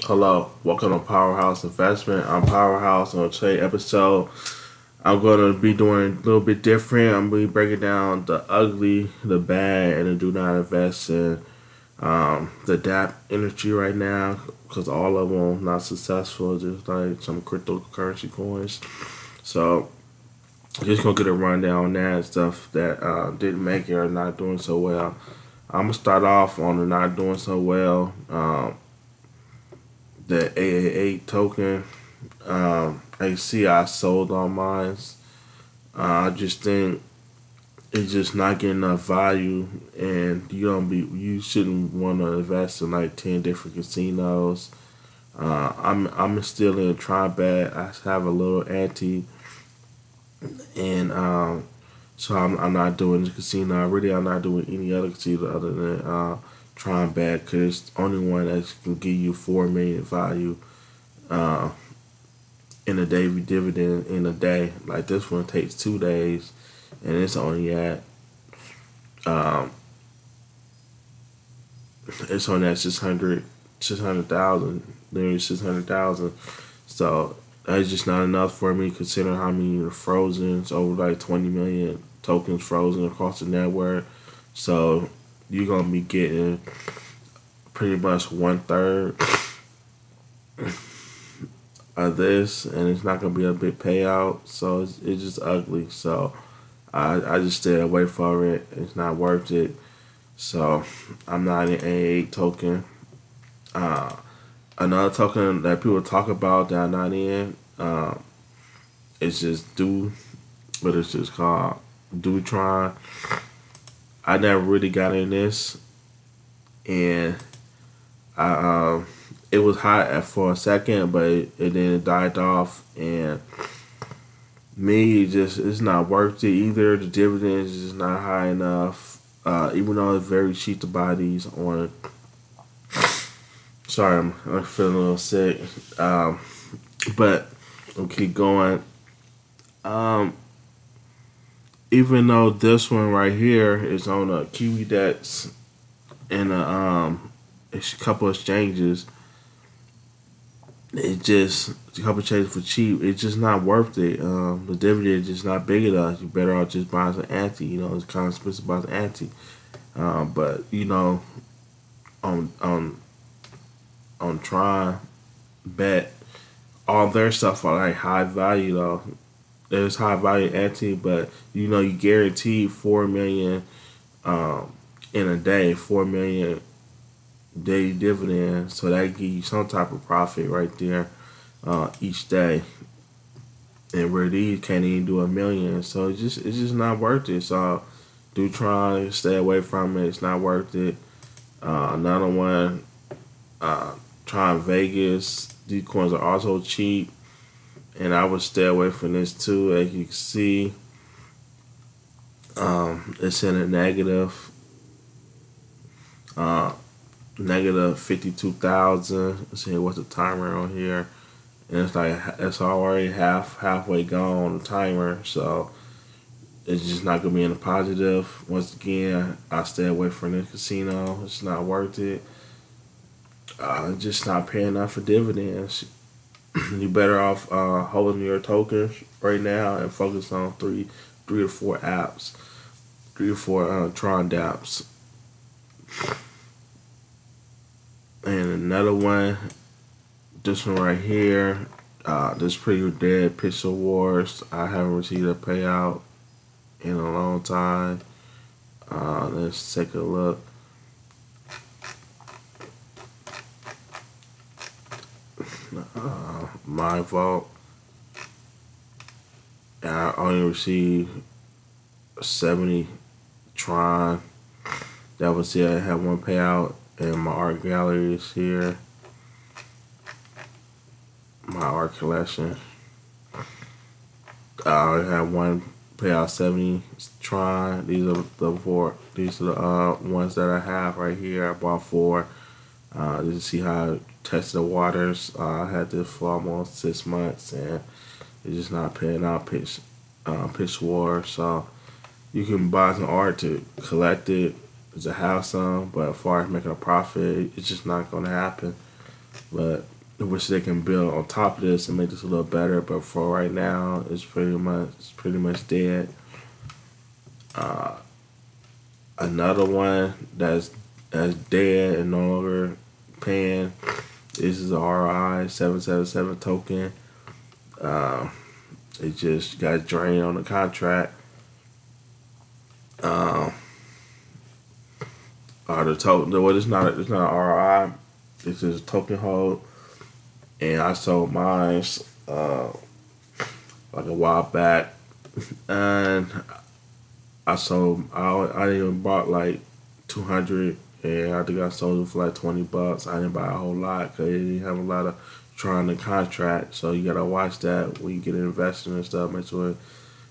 Hello, welcome to Powerhouse Investment. I'm Powerhouse. On today's episode, I'm going to be doing a little bit different. I'm going to be breaking down the ugly, the bad, and the do not invest in the dapps industry right now because all of them not successful, just like some cryptocurrency coins. So, just going to get a rundown on that stuff that didn't make it or not doing so well. I'm going to start off on the not doing so well. The AAA token. I see I sold on mine. I just think it's just not getting enough value, and you shouldn't want to invest in like 10 different casinos. I'm still in a try bet. I have a little ante, and so I'm not doing the casino. Really, I'm not doing any other casino other than trying back, because it's the only one that can give you 4 million value in a daily dividend in a day. Like this one takes 2 days, and it's only at it's on that 600,000, nearly 600,000. So that's just not enough for me, considering how many are frozen. It's over like 20 million tokens frozen across the network. So you're gonna be getting pretty much 1/3 of this, and it's not gonna be a big payout. So it's just ugly. So I just stay away from it. It's not worth it. So I'm not an AA token. Another token that people talk about that I'm not in, it's just but it's just called tron. I never really got in this, and it was hot for a second, but it then died off, and it's not worth it either. The dividends is not high enough, even though it's very cheap to buy these on. Sorry, I'm feeling a little sick, but we'll keep going. Even though this one right here is on a Kiwi Dex and a couple exchanges, a couple exchanges for cheap. It's just not worth it. The dividend is just not big enough. You're better off just buying some ante. It's kind of expensive to buy some ante. But on Tron, Bet, all their stuff are like high value though. There's high value ante, but you guaranteed 4 million in a day, 4 million daily dividends. So that gives you some type of profit right there each day. And where these can't even do 1 million, so it's just not worth it. So do try stay away from it. It's not worth it. Another one, Tron Vegas. These coins are also cheap, and I would stay away from this too. As you can see, it's in a negative. Negative 52,000. Let's see what's the timer on here, and it's already halfway gone on the timer. So it's just not gonna be in the positive. Once again, I stay away from this casino. It's not worth it. Just not paying enough for dividends. You're better off holding your tokens right now and focus on three to four apps, 3 or 4 Tron dapps. And another one, this one right here, this pretty dead, Pixel Wars. I haven't received a payout in a long time. Let's take a look. My fault. I only received 70 Tron. That was it. I had 1 payout, and my art gallery is here. My art collection. I had 1 payout, 70 Tron. These are the 4. These are the ones that I have right here. I bought 4. Just to see how I tested the waters. I had this for almost 6 months, and it's just not paying out. Pitch War. So you can buy some art to collect it, to have some, but as far as making a profit, it's just not going to happen. But which they can build on top of this and make this a little better. But for right now, it's pretty much dead. Another one that's dead and no longer paying. This is the RI 777 token. It just got drained on the contract. The token. Well, it's not an RI. It's just a token hold, and I sold mine like a while back, and I even bought like 200, and I think I sold it for like $20. I didn't buy a whole lot because it didn't have a lot of tron in the contract. So you gotta watch that when you get invested and stuff. Make sure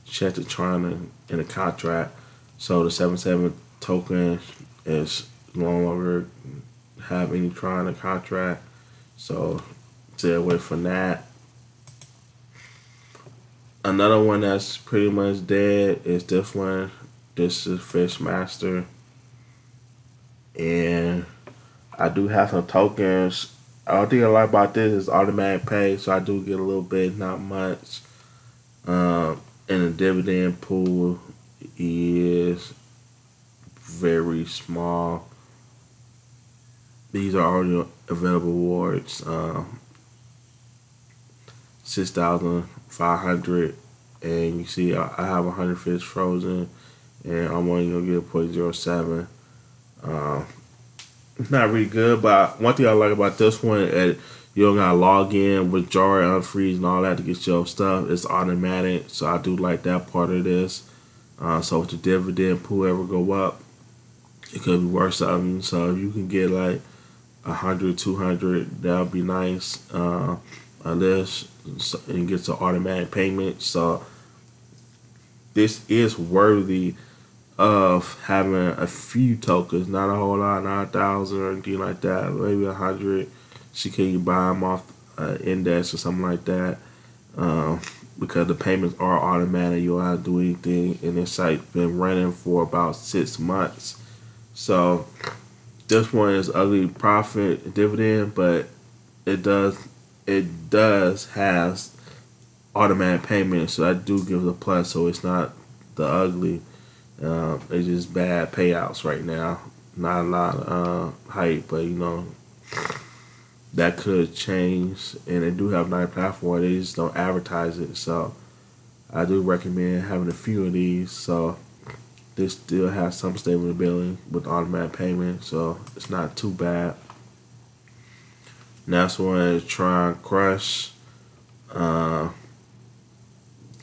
check the tron in the contract. So the 77 token is no longer have any tron in the contract. So stay away from that. Another one that's pretty much dead is this one. This is Fishmaster. And I do have some tokens. I don't think I like about this is automatic pay, so I do get a little bit, not much. And the dividend pool is very small. These are already available awards. 6,500, and you see I have 100 fish frozen, and I'm only gonna get 0.07. It's not really good, but one thing I like about this one is you don't gotta log in, withdraw, unfreeze, and all that to get your stuff. It's automatic, so I do like that part of this. So if the dividend pool ever go up, it could be worth something. So if you can get like 100, 200, that would be nice. On this, and get to automatic payment. So this is worthy of having a few tokens, not a whole lot, not 1,000 or anything like that, maybe 100. She can buy them off index or something like that, because the payments are automatic. You don't have to do anything, and this site been running for about 6 months. So this one is ugly profit dividend, but it does has automatic payments, so I do give it a plus. So it's not the ugly. It's just bad payouts right now. Not a lot of hype, but you know that could change. And they do have a nice platform. They just don't advertise it. So I do recommend having a few of these. So this still has some stability with automatic payment, so it's not too bad. Next one is Tron Crush.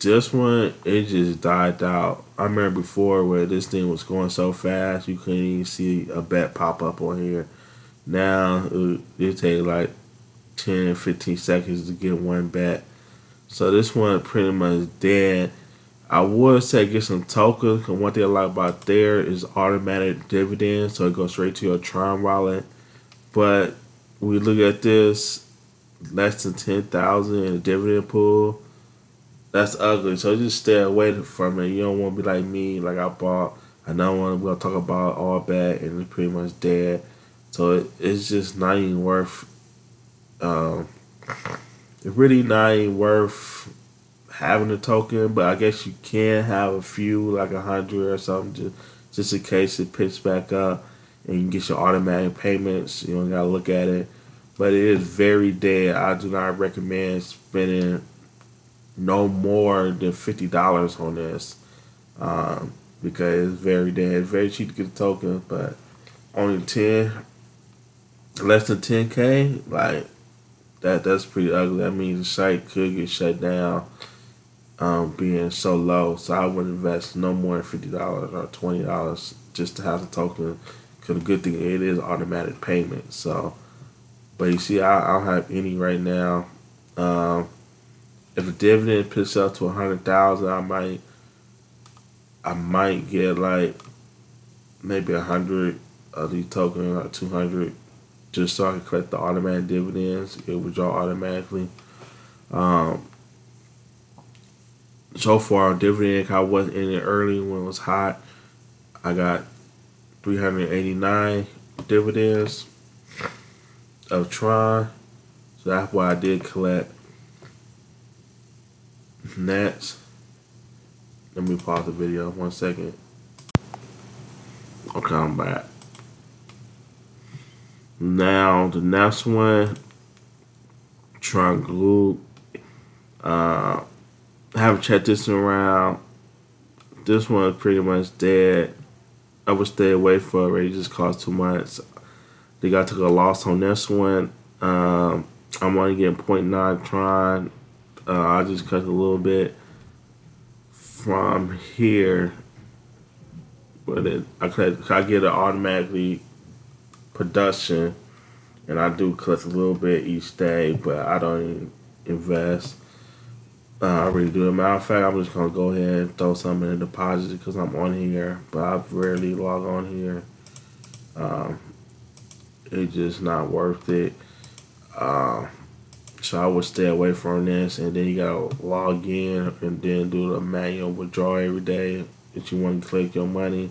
This one, it just died out. I remember before where this thing was going so fast you couldn't even see a bet pop up on here. Now it takes like 10, 15 seconds to get one bet. So this one pretty much dead. I would say get some tokens, because one thing I like about there is automatic dividends, so it goes straight to your Tron wallet. But we look at this, less than 10,000 in the dividend pool. That's ugly. So just stay away from it. You don't want to be like me, like I bought another one we'll talk about all back, and it's pretty much dead. So it's just not even worth. It's really not even worth having a token, but I guess you can have a few, like 100 or something, just in case it picks back up and you can get your automatic payments. You don't gotta look at it, but it is very dead. I do not recommend spending no more than $50 on this, because it's very dead. It's very cheap to get a token, but only less than 10K, like that's pretty ugly. That means the site could get shut down. Being so low, so I would invest no more than $50 or $20 just to have the token. Because the good thing, it is automatic payment. So, but you see, I don't have any right now. If a dividend picks up to 100,000, I might get like maybe 100 of these tokens or 200, just so I can collect the automatic dividends. It would withdraw automatically. So far, dividend, I wasn't in it early when it was hot. I got 389 dividends of Tron. So that's why I did collect. Next, let me pause the video 1 second. Okay, I'm back. Now the next one, Tron Glue. Haven't checked this one around. This one is pretty much dead. I would stay away for it. It just cost too much. I think I took a loss on this one. I'm only getting 0.9 Tron. I just cut a little bit from here, but I get it automatically production, and I do cut a little bit each day, but I don't even invest. I really do. As a matter of fact, I'm just gonna go ahead and throw something in the deposit because I'm on here, but I rarely log on here. It's just not worth it. So I would stay away from this, and then you gotta log in and then do the manual withdrawal every day if you want to collect your money.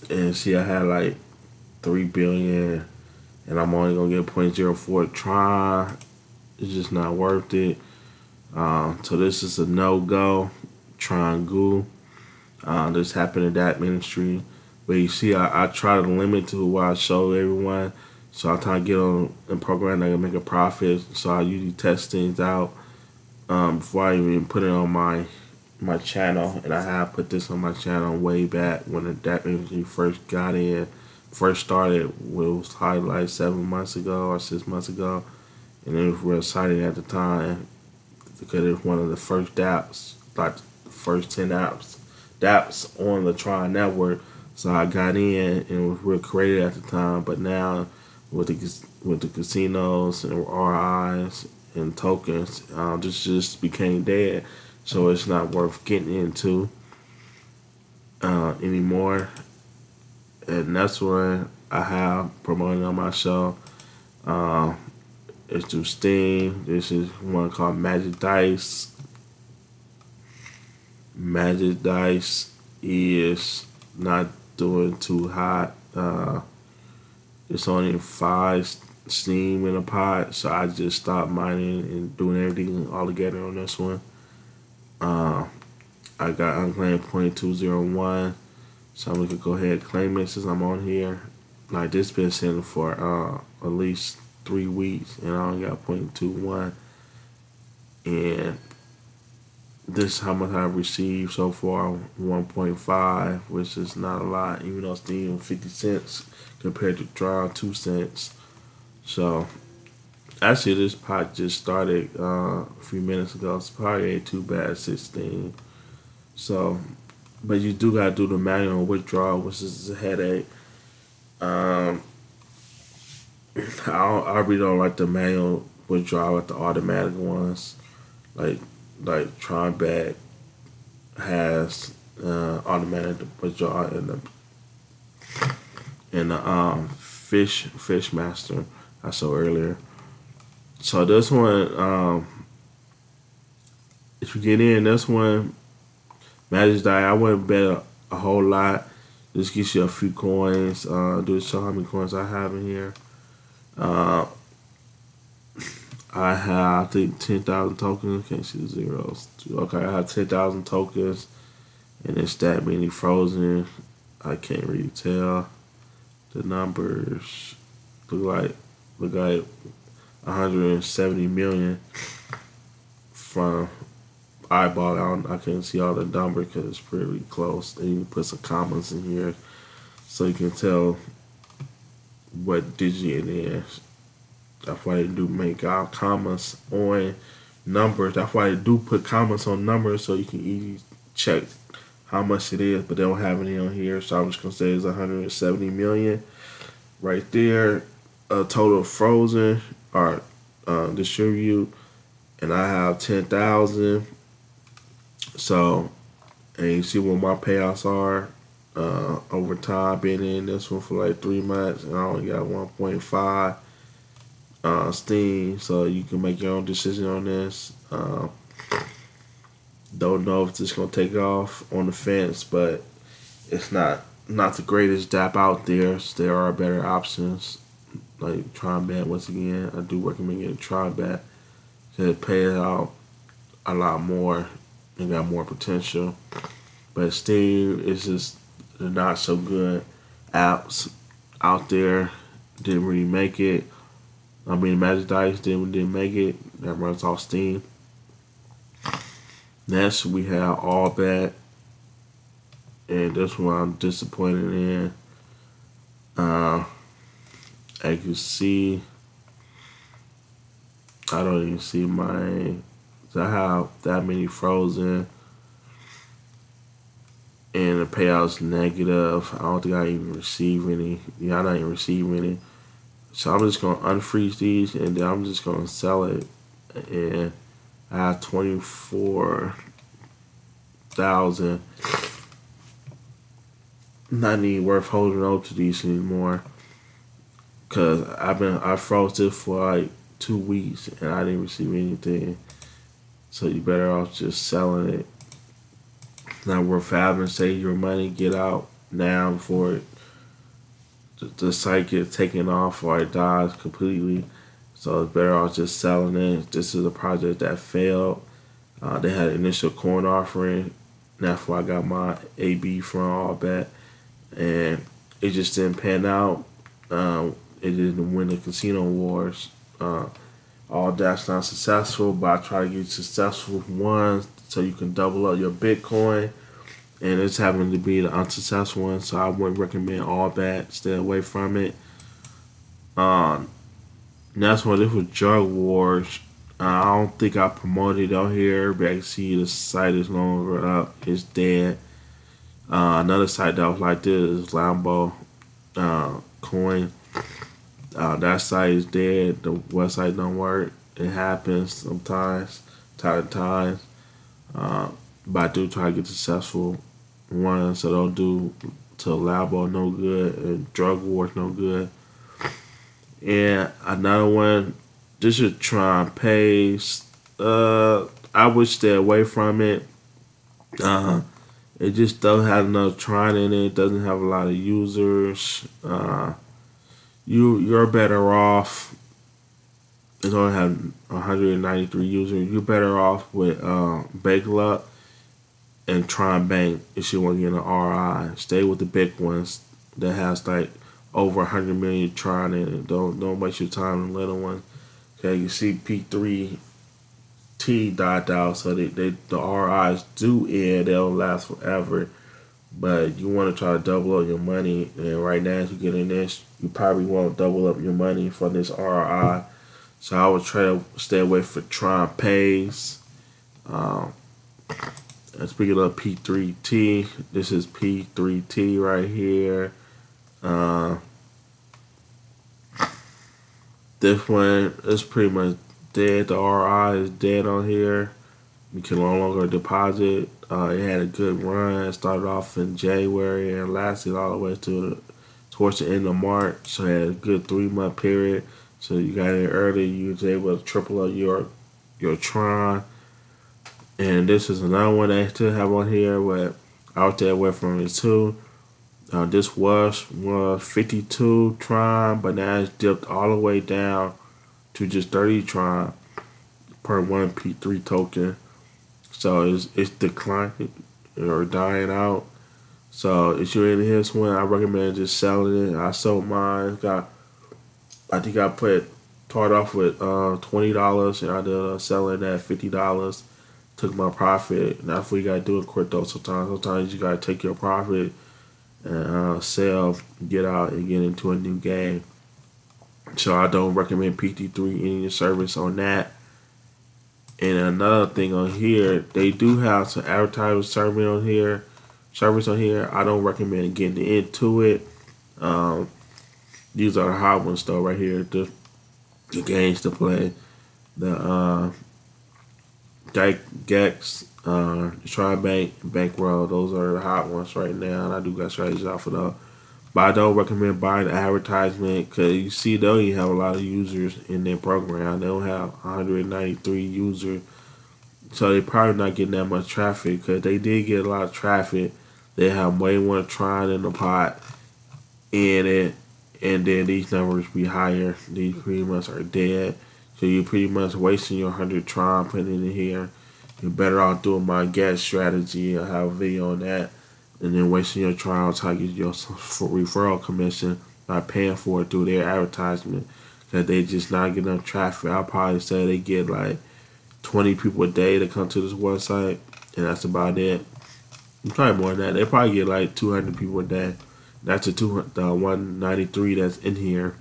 And see, I had like 3 billion, and I'm only gonna get 0.04 Tron. It's just not worth it. So this is a no-go. Tron Goo. This happened in that ministry. But you see, I try to limit to what I show everyone. So I try to get on a program that can make a profit. So I usually test things out before I even put it on my channel. And I have put this on my channel way back when that ministry first got in, first started. It was probably like 7 months ago or 6 months ago. And it was real exciting at the time because it was one of the first dapps, like the first 10 dapps on the Tron network. So I got in, and it was real creative at the time. But now with the casinos and RIs and tokens, this just became dead. So it's not worth getting into anymore. And that's what I have promoted on my show. It's through Steam. This is one called Magic Dice. Magic Dice is not doing too hot. It's only 5 Steam in a pot, so I just stopped mining and doing everything all together on this one. I got unclaimed 0.201, so I'm gonna go ahead and claim it since I'm on here. Like this been sitting for at least 3 weeks, and I only got 0.21, and this is how much I've received so far, 1.5, which is not a lot, even though it's even 50 cents compared to Tron 2 cents. So actually this pot just started a few minutes ago. It's probably ain't too bad, 16. So, but you do gotta do the manual withdrawal, which is a headache. I really don't like the manual withdrawal, like the automatic ones, like Tron Back has automatic withdrawal in the Fish Master I saw earlier. So this one, if you get in this one, Magic Die, I wouldn't bet a whole lot. Just gets you a few coins. Do show how many coins I have in here. I have, I think, 10,000 tokens. Can't see the zeros. Okay, I have 10,000 tokens, and it's that many frozen. I can't really tell the numbers. Look like 170 million from eyeball. I can't see all the numbers because it's pretty close. And you can put some commas in here so you can tell what digit it is. That's why they do make commas on numbers. That's why they do put commas on numbers so you can easily check how much it is, but they don't have any on here. So I'm just gonna say it's 170 million right there. A total frozen or distribute, and I have 10,000. So, and you see what my payouts are over time. Been in this one for like 3 months, and I only got 1.5. Steam, so you can make your own decision on this. Don't know if this is gonna take off, on the fence, but it's not the greatest DApp out there. So there are better options. like tron bet. Once again, I do recommend getting tron bet because it pays out a lot more and got more potential. But Steam is just the not so good apps out there. Didn't really make it. I mean, Magic Dice didn't make it. That runs off Steam. Next, we have All Bet, and this one I'm disappointed in. As you can see, I don't even see my. I have that many frozen, and the payout's negative. I don't think I even receive any. Yeah, I'm not even receiving any. So I'm just gonna unfreeze these, and then I'm just gonna sell it. And I have 24,000. Not even worth holding on to these anymore, cause I froze this for like 2 weeks and I didn't receive anything. So you better off just selling it. Not worth having. Save your money, get out now before the site gets taken off or it dies completely. So it's better off just selling it. This is a project that failed. They had an initial coin offering. That's why I got my AB from All Bet, and it just didn't pan out. It didn't win the casino wars. All that's not successful, but I try to get successful ones so you can double up your Bitcoin. And it's happening to be the unsuccessful one, so I wouldn't recommend All Bet. Stay away from it. Next one, this was Drug Wars. I don't think I promoted it on here, but I can see the site is no longer up. It's dead. Another site that was like this is Lambo Coin. That site is dead. The website don't work. It happens sometimes, time to time. But I do try to get successful ones, so don't do to Lambo no good and Drug Wars no good. And another one, this is Tron Pays. I would stay away from it. It just doesn't have enough Tron in it. It doesn't have a lot of users. You're better off. It only have 193 users. You're better off with Bake Luck and Tron Bank if you want to get an RI. Stay with the big ones that has like over 100 million Tron in it. Don't waste your time on the little ones. Okay, you see P3T died out, so the RIs do end. They'll last forever. But you want to try to double up your money, and right now as you get in this, you probably won't double up your money for this RI. So I would try to stay away from Tron Pays. And speaking of P3T, this is P3T right here. This one is pretty much dead. The RI is dead on here. You can no longer deposit. It had a good run. It started off in January and lasted all the way towards the end of March. So it had a good 3-month period. So you got in early. You was able to triple up your Tron. And this is another one that I still have on here, but I would stay away from it too. This was 52 Tron, but now it's dipped all the way down to just 30 Tron per 1 P3 token. So it's declining or dying out. So if you're in this one, I recommend just selling it. I sold mine. I think I started off with $20 and I did selling at $50. Took my profit. And that's what you gotta do in crypto sometimes. Sometimes you gotta take your profit and sell, get out, and get into a new game. So I don't recommend PT3 any service on that. And another thing on here, they do have some advertising service on here. I don't recommend getting into it. These are the hot ones though, right here. The games to play. The Gex, Tron Bank, Bankroll. Those are the hot ones right now, and I do got strategies off of those. But I don't recommend buying the advertisement because you see they only have a lot of users in their program. They don't have 193 users, so they probably not getting that much traffic. Because they did get a lot of traffic, they have way more Tron in the pot in it, and then these numbers be higher. These pretty much are dead. So you're pretty much wasting your 100 tron putting it in here. You're better off doing my get strategy. I have a video on that. And then wasting your tron trying to get your referral commission by paying for it through their advertisement. Because they just not get enough traffic. I'll probably say they get like 20 people a day to come to this website. And that's about it. Probably more than that. They probably get like 200 people a day. That's the 193 that's in here.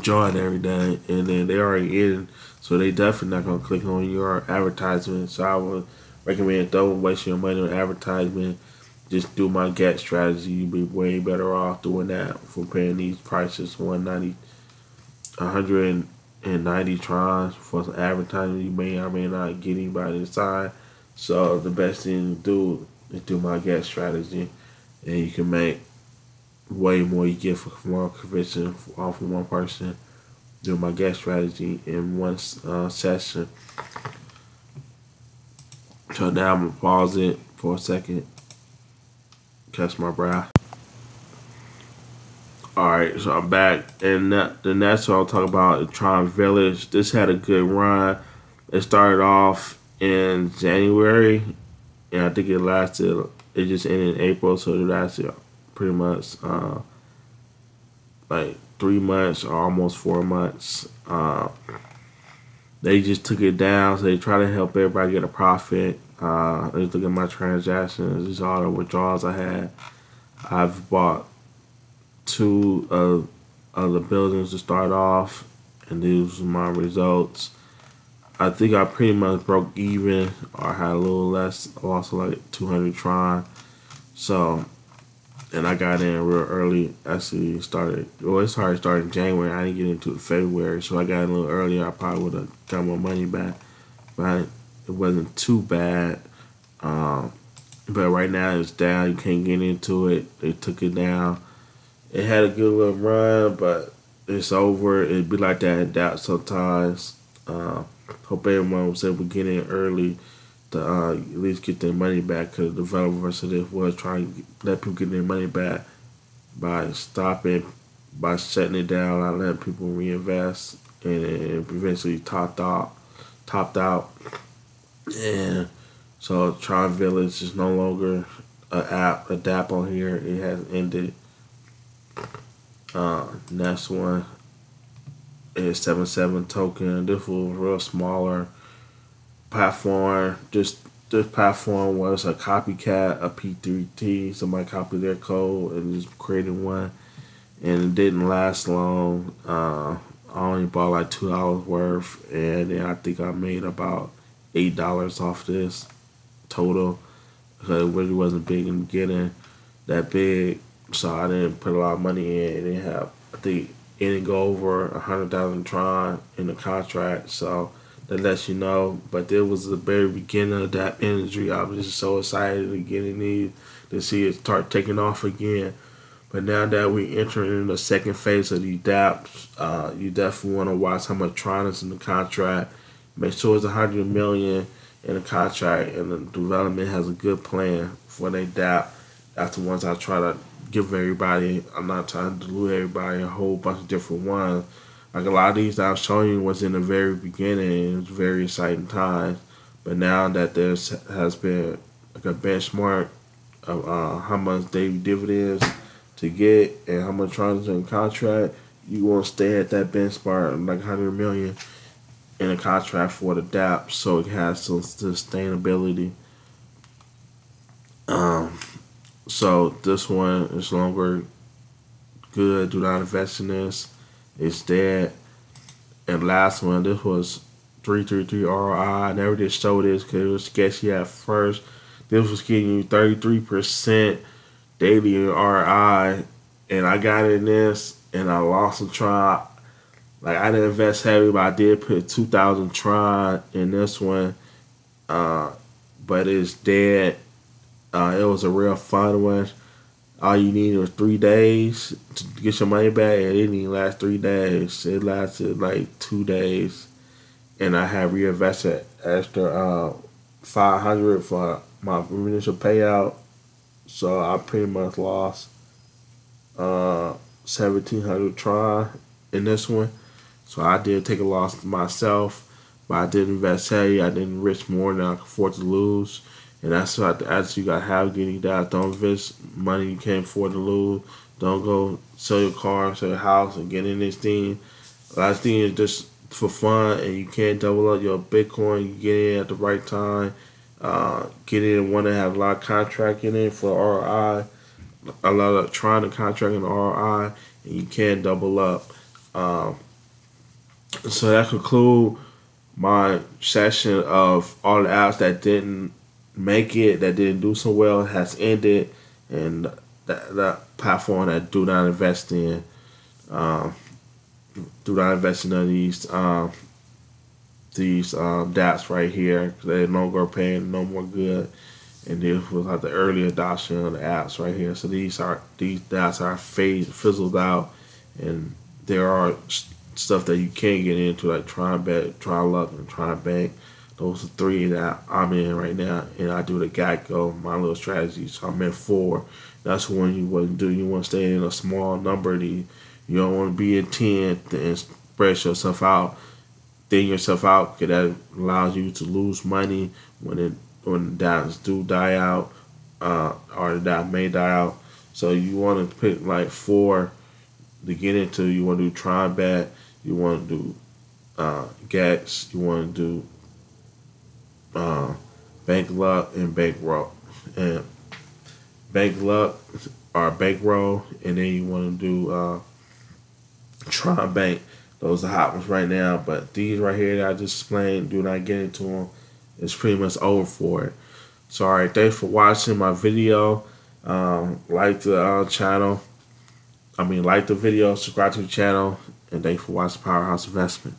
Join every day, and then they already in, so they definitely not gonna click on your advertisement. So I would recommend don't waste your money on advertisement. Just do my get strategy. You'd be way better off doing that for paying these prices 190 trons for some advertising. You may or may not get anybody inside. So the best thing to do is do my get strategy, and you can make way more you get for more commission off of one person. Do my get strategy in one session. So now I'm gonna pause it for a second, catch my breath. Alright, so I'm back, and the next one I'll talk about is Tron Village. This had a good run. It started off in January, and I think it just ended in April, so it lasted pretty much like 3 months or almost 4 months. They just took it down, so they try to help everybody get a profit. Let's look at my transactions. These are all the withdrawals I had. I've bought 2 of the buildings to start off, and these are my results. I think I pretty much broke even, or had a little less. I lost like 200 tron. So, and I got in real early. Actually, it started in January. I didn't get into it February, so I got in a little earlier. I probably would have got my money back, but it wasn't too bad. But right now it's down. You can't get into it. They took it down. It had a good little run, but it's over. It'd be like that in dapps sometimes. Hope everyone was able to get in early to at least get their money back, because the developer said they was trying to let people get their money back by shutting it down, not letting people reinvest, and it eventually topped out. And so Tron Village is no longer a dApp on here. It has ended. Next one is 77 token. This was a real smaller platform. This platform was a copycat of P3T. Somebody copied their code and just created one, and it didn't last long. I only bought like $2 worth, and then I think I made about $8 off this total, because it really wasn't big in the beginning, that big. So I didn't put a lot of money in. It didn't have, I think it didn't go over 100,000 tron in the contract. So that lets you know. But there was the very beginning of that industry. I was just so excited to get in these, to see it start taking off again. But now that we entering in the second phase of these dApps, you definitely want to watch how much tron is in the contract. Make sure it's 100 million in the contract, and the development has a good plan for their dApp. That's the ones I try to give everybody. I'm not trying to dilute everybody a whole bunch of different ones. Like a lot of these that I'm showing you was in the very beginning. It was very exciting times. But now that there has been like a benchmark of how much daily dividends to get and how much tron is in the contract, you want to stay at that benchmark, like 100 million in a contract for the dApp, so it has some sustainability. So this one is no longer good. Do not invest in this. It's dead. And last one, this was 333 ROI. I never did show this because it was sketchy at first. This was getting you 33% daily ROI, and I got in this and I lost some tron. Like, I didn't invest heavy, but I did put 2,000 tron in this one. But it's dead. It was a real fun one. All you needed was 3 days to get your money back, and it didn't even last 3 days. It lasted like 2 days, and I had reinvested extra 500 for my initial payout. So I pretty much lost 1,700 tron in this one. So I did take a loss myself, but I did invest heavy. I didn't risk more than I could afford to lose. And that's what the attitude you gotta have getting that. Don't invest money you can't afford to lose. Don't go sell your car, sell your house, and get in this thing. Last thing is just for fun, and you can't double up your Bitcoin. You get in at the right time. Get in one that have a lot of contract in it for ROI, a lot of trying to contract in ROI, and you can't double up. So that conclude my session of all the apps that didn't make it, that didn't do so well, has ended, and that platform that do not invest in. Do not invest in none of these dapps right here. They're no longer paying no more good, and this was like the early adoption of the apps right here. So these dapps are fizzled out, and there are stuff that you can't get into like Tron Bet, Tron Luck, and Tron Bank. Those are three that I'm in right now, and I do the Geico, my little strategy. So I'm in 4. That's one you wouldn't do. You want to stay in a small number. You don't want to be in 10 and spread yourself out, thin yourself out, because that allows you to lose money when the dapps do die out, or the dap may die out. So you want to pick like 4 to get into. You want to do Tron Bet, you want to do Gex, you want to do Bank Luck and Bankroll, and Bank Luck or Bankroll, and then you want to do Tron Bank. Those are hot ones right now, but these right here that I just explained, do not get into them. It's pretty much over for it. So alright, thanks for watching my video. Like the channel. Like the video, subscribe to the channel, and thanks for watching Powerhouse Investment.